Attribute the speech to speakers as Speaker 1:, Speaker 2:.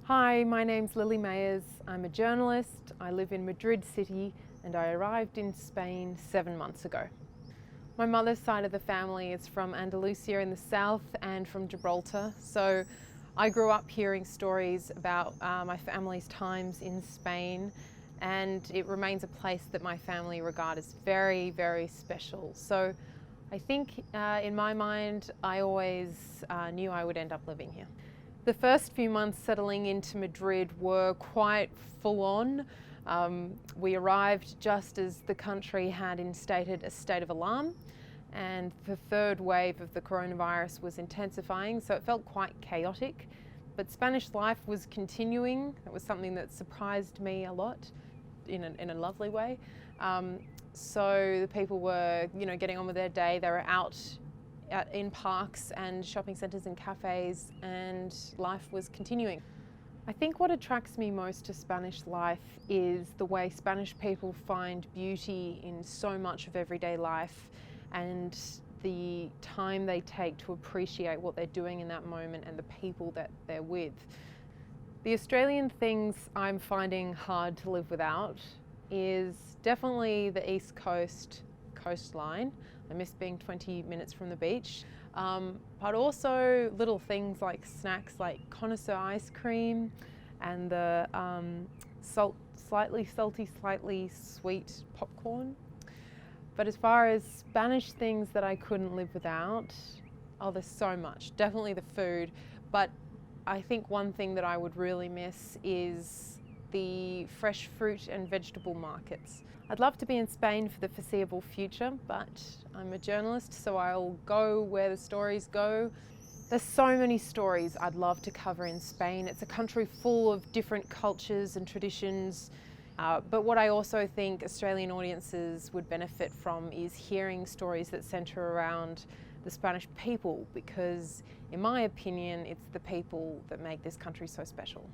Speaker 1: Hi, my name's Lily Mayers. I'm a journalist. I live in Madrid city and I arrived in Spain 7 months ago. My mother's side of the family is from Andalusia in the south and from Gibraltar, so I grew up hearing stories about my family's times in Spain, and it remains a place that my family regard as very, very special. So I think in my mind I always knew I would end up living here. The first few months settling into Madrid were quite full on. We arrived just as the country had instated a state of alarm, and the third wave of the coronavirus was intensifying, so it felt quite chaotic. But Spanish life was continuing. It was something that surprised me a lot in a lovely way. So the people were, getting on with their day. They were out in parks and shopping centres and cafes, and life was continuing. I think what attracts me most to Spanish life is the way Spanish people find beauty in so much of everyday life and the time they take to appreciate what they're doing in that moment and the people that they're with. The Australian things I'm finding hard to live without is definitely the East Coast coastline. I miss being 20 minutes from the beach, but also little things like snacks like connocer ice cream and the slightly salty, slightly sweet popcorn. But as far as Spanish things that I couldn't live without, there's so much. Definitely the food, but I think one thing that I would really miss is the fresh fruit and vegetable markets. I'd love to be in Spain for the foreseeable future, but I'm a journalist, so I'll go where the stories go. There's so many stories I'd love to cover in Spain. It's a country full of different cultures and traditions, but what I also think Australian audiences would benefit from is hearing stories that centre around the Spanish people, because in my opinion, it's the people that make this country so special.